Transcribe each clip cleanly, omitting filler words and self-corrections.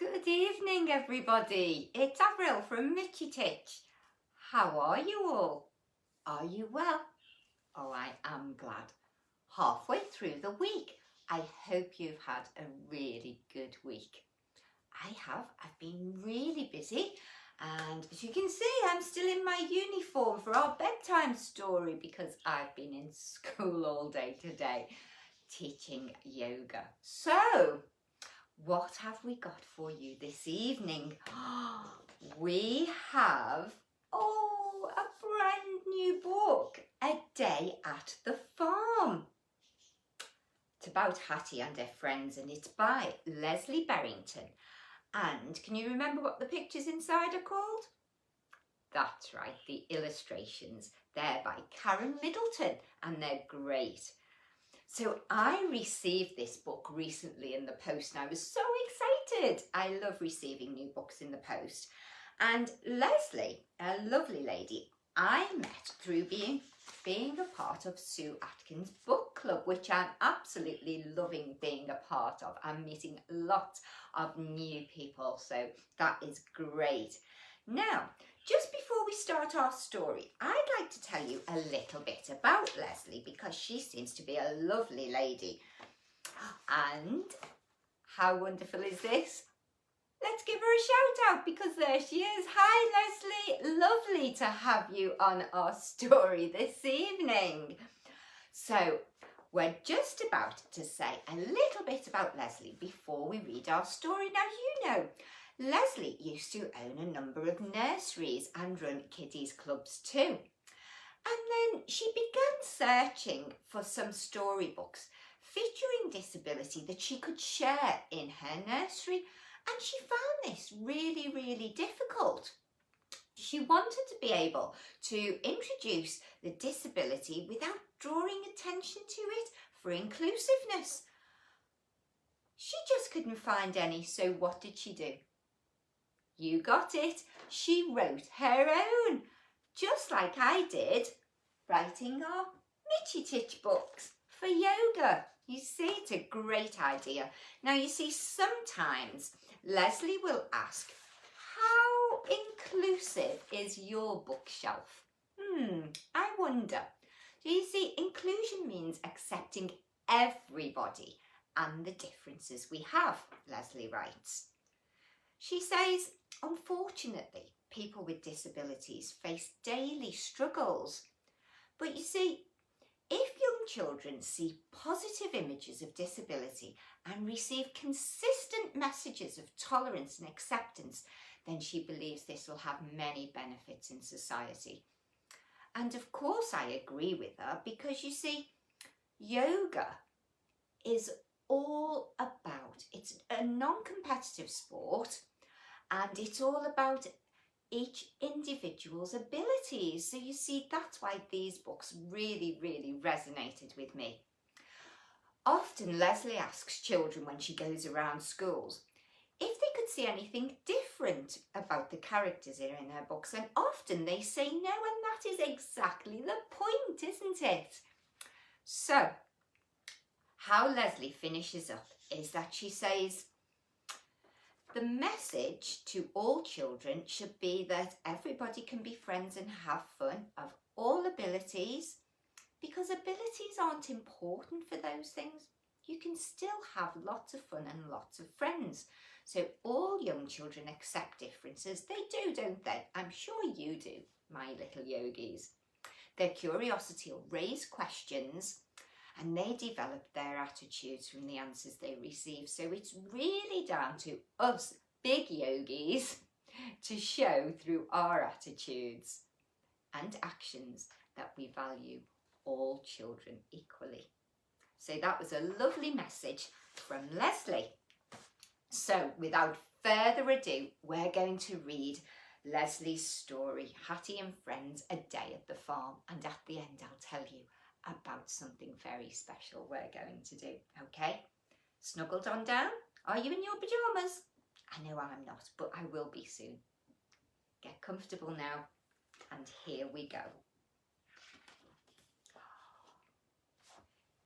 Good evening, everybody. It's Avril from Mitchy Titch. How are you all? Are you well? Oh, I am glad. Halfway through the week. I hope you've had a really good week. I have. I've been really busy. And as you can see, I'm still in my uniform for our bedtime story because I've been in school all day today teaching yoga. So, what have we got for you this evening? We have, a brand new book, A Day at the Farm. It's about Hattie and her friends and it's by Leslie Berrington. And can you remember what the pictures inside are called? That's right, the illustrations. They're by Karen Middleton and they're great. So I received this book recently in the post and I was so excited. I love receiving new books in the post. And Leslie, a lovely lady, I met through being a part of Sue Atkins Book Club, which I'm absolutely loving being a part of. I'm meeting lots of new people, so that is great. Now, just before we start our story, I'd like to tell you a little bit about Leslie because she seems to be a lovely lady. And how wonderful is this? Let's give her a shout out because there she is. Hi Leslie, lovely to have you on our story this evening. So we're just about to say a little bit about Leslie before we read our story. Now you know, Leslie used to own a number of nurseries and run kiddies clubs too. And then she began searching for some storybooks featuring disability that she could share in her nursery, and she found this really, really difficult. She wanted to be able to introduce the disability without drawing attention to it for inclusiveness. She just couldn't find any, so what did she do? You got it. She wrote her own, just like I did, writing our Mitchy Titch books for yoga. You see, it's a great idea. Now, you see, sometimes Leslie will ask, how inclusive is your bookshelf? I wonder. Do you see, inclusion means accepting everybody and the differences we have, Leslie writes. She says, unfortunately, people with disabilities face daily struggles. But you see, if young children see positive images of disability and receive consistent messages of tolerance and acceptance, then she believes this will have many benefits in society. And of course I agree with her because you see, yoga is all about, it's a non-competitive sport and it's all about each individual's abilities. So you see, that's why these books really, really resonated with me. Often Leslie asks children when she goes around schools if they could see anything different about the characters in her books, and often they say no, and that is exactly the point, isn't it? So, how Leslie finishes up is that she says, the message to all children should be that everybody can be friends and have fun of all abilities, because abilities aren't important for those things. You can still have lots of fun and lots of friends. So all young children accept differences. They do, don't they? I'm sure you do, my little yogis. Their curiosity will raise questions and they develop their attitudes from the answers they receive. So it's really down to us big yogis to show through our attitudes and actions that we value all children equally. So that was a lovely message from Leslie. So without further ado, we're going to read Leslie's story, Hattie and Friends, A Day at the Farm. And at the end, I'll tell you about something very special we're going to do, okay? Snuggled on down? Are you in your pyjamas? I know I'm not, but I will be soon. Get comfortable now, and here we go.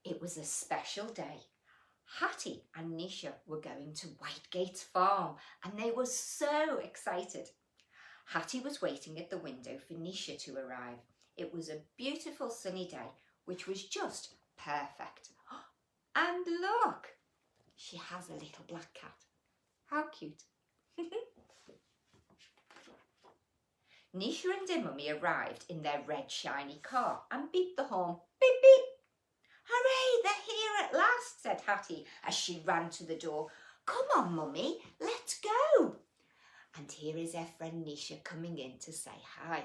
It was a special day. Hattie and Nisha were going to Whitegate's farm and they were so excited. Hattie was waiting at the window for Nisha to arrive. It was a beautiful sunny day, which was just perfect. And look, she has a little black cat. How cute. Nisha and her mummy arrived in their red shiny car and beeped the horn. Beep, beep. Hooray, they're here at last, said Hattie as she ran to the door. Come on, mummy, let's go. And here is her friend Nisha coming in to say hi.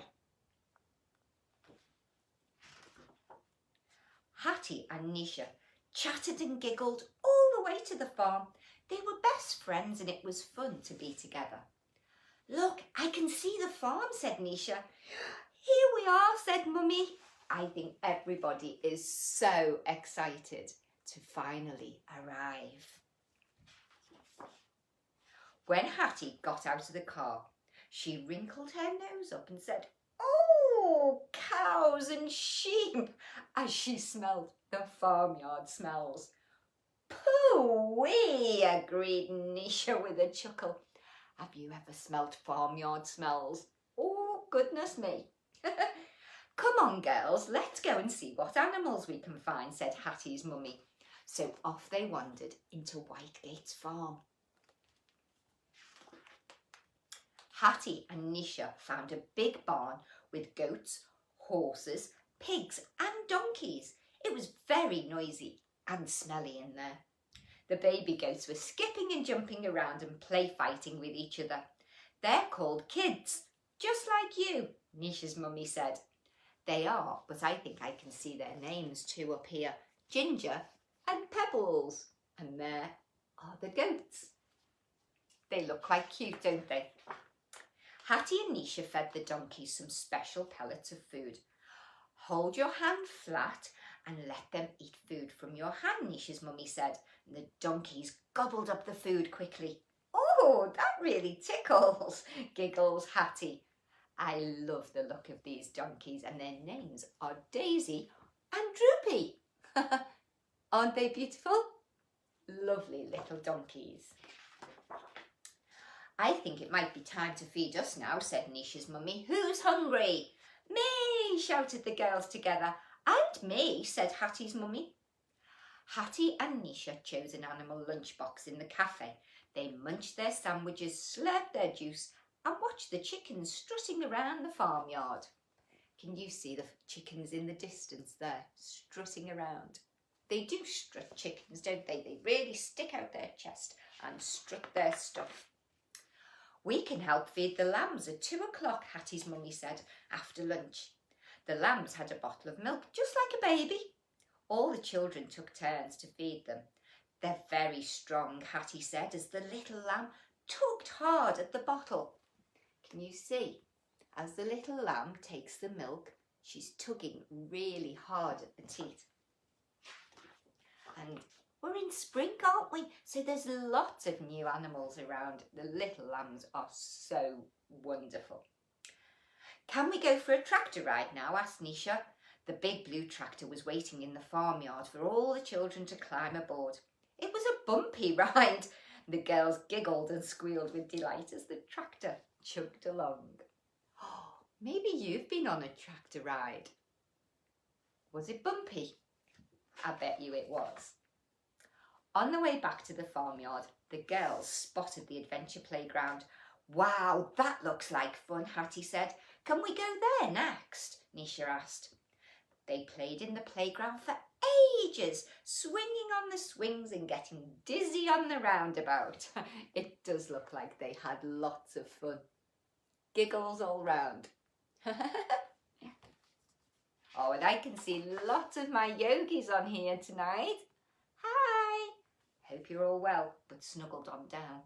Hattie and Nisha chatted and giggled all the way to the farm. They were best friends and it was fun to be together. Look, I can see the farm, said Nisha. Here we are, said Mummy. I think everybody is so excited to finally arrive. When Hattie got out of the car, she wrinkled her nose up and said, "Oh, cows and sheep," as she smelled the farmyard smells. "Pooh-wee," agreed Nisha with a chuckle. Have you ever smelt farmyard smells? Oh, goodness me. Come on, girls, let's go and see what animals we can find, said Hattie's mummy. So off they wandered into Whitegate's farm. Hattie and Nisha found a big barn with goats, horses, pigs and donkeys. It was very noisy and smelly in there. The baby goats were skipping and jumping around and play fighting with each other. They're called kids, just like you, Nisha's mummy said. They are, but I think I can see their names too up here. Ginger and Pebbles. And there are the goats. They look quite cute, don't they? Hattie and Nisha fed the donkeys some special pellets of food. Hold your hand flat and let them eat food from your hand, Nisha's mummy said. And the donkeys gobbled up the food quickly. Oh, that really tickles, giggles Hattie. I love the look of these donkeys and their names are Daisy and Droopy. Aren't they beautiful? Lovely little donkeys. I think it might be time to feed us now, said Nisha's mummy. Who's hungry? Me, shouted the girls together. And me, said Hattie's mummy. Hattie and Nisha chose an animal lunchbox in the cafe. They munched their sandwiches, slurped their juice and watched the chickens strutting around the farmyard. Can you see the chickens in the distance there, strutting around? They do strut, chickens, don't they? They really stick out their chest and strut their stuff. We can help feed the lambs at 2 o'clock, Hattie's mummy said after lunch. The lambs had a bottle of milk, just like a baby. All the children took turns to feed them. They're very strong, Hattie said as the little lamb tugged hard at the bottle. Can you see? As the little lamb takes the milk, she's tugging really hard at the teat. And we're in spring, aren't we? So there's lots of new animals around. The little lambs are so wonderful. Can we go for a tractor ride now? Asked Nisha. The big blue tractor was waiting in the farmyard for all the children to climb aboard. It was a bumpy ride. The girls giggled and squealed with delight as the tractor chugged along. Oh, maybe you've been on a tractor ride. Was it bumpy? I bet you it was. On the way back to the farmyard, the girls spotted the adventure playground. Wow, that looks like fun, Hattie said. Can we go there next? Nisha asked. They played in the playground for ages, swinging on the swings and getting dizzy on the roundabout. It does look like they had lots of fun. Giggles all round. Oh, and I can see lots of my yogis on here tonight. Hi! Hope you're all well, but snuggled on down.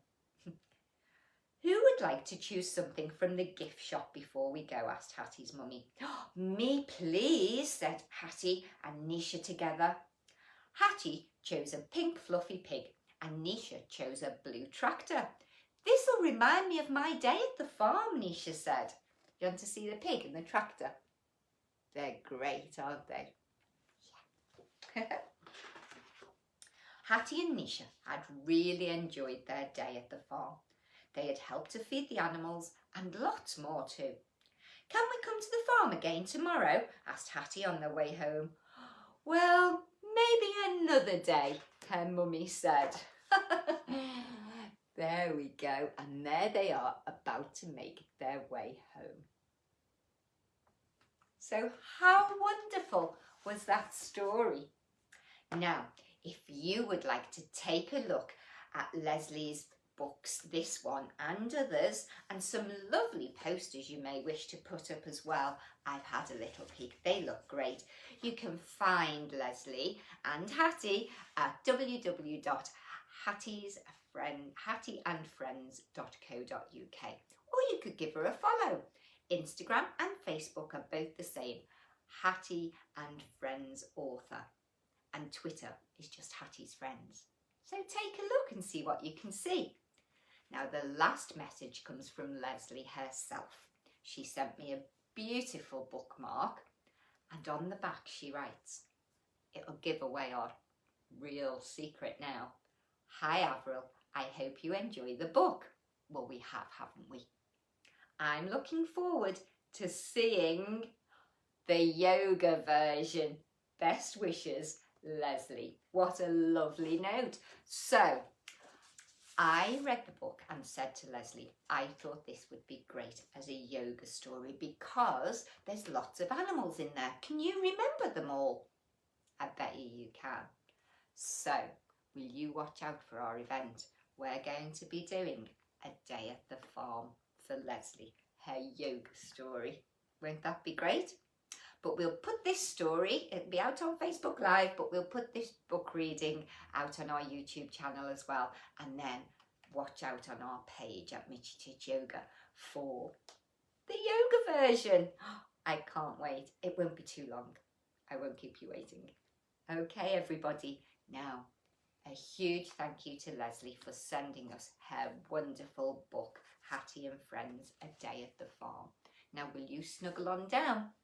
Who would like to choose something from the gift shop before we go? Asked Hattie's mummy. Me, please, said Hattie and Nisha together. Hattie chose a pink fluffy pig and Nisha chose a blue tractor. This'll remind me of my day at the farm, Nisha said. You want to see the pig and the tractor? They're great, aren't they? Yeah. Hattie and Nisha had really enjoyed their day at the farm. They had helped to feed the animals and lots more too. "Can we come to the farm again tomorrow?" asked Hattie on their way home. "Well, maybe another day," her mummy said. There we go, and there they are about to make their way home. So how wonderful was that story? Now, if you would like to take a look at Leslie's books, this one and others, and some lovely posters you may wish to put up as well, I've had a little peek. They look great. You can find Leslie and Hattie at www.hattieandfriends.co.uk, or you could give her a follow. Instagram and Facebook are both the same, Hattie and Friends Author, and Twitter is just Hattie's Friends. So take a look and see what you can see. Now the last message comes from Leslie herself. She sent me a beautiful bookmark, and on the back she writes, it'll give away our real secret now. "Hi Avril, I hope you enjoy the book." Well, we have, haven't we? "I'm looking forward to seeing the yoga version. Best wishes, Leslie." What a lovely note. So I read the book and said to Leslie, I thought this would be great as a yoga story because there's lots of animals in there. Can you remember them all? I bet you can. So will you watch out for our event? We're going to be doing a day at the farm for Leslie, her yoga story. Won't that be great? But we'll put this story, it'll be out on Facebook Live, but we'll put this book reading out on our YouTube channel as well. And then watch out on our page at Mitchy Titch Yoga for the yoga version. I can't wait. It won't be too long. I won't keep you waiting. Okay, everybody. Now, a huge thank you to Leslie for sending us her wonderful book, Hattie and Friends, A Day at the Farm. Now, will you snuggle on down?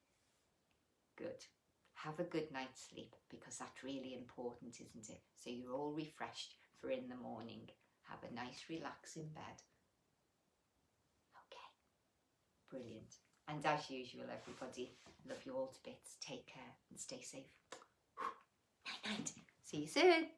Good. Have a good night's sleep because that's really important, isn't it? So you're all refreshed for in the morning. Have a nice relaxing bed. Okay, brilliant. And as usual, everybody, love you all to bits. Take care and stay safe. Night night. See you soon.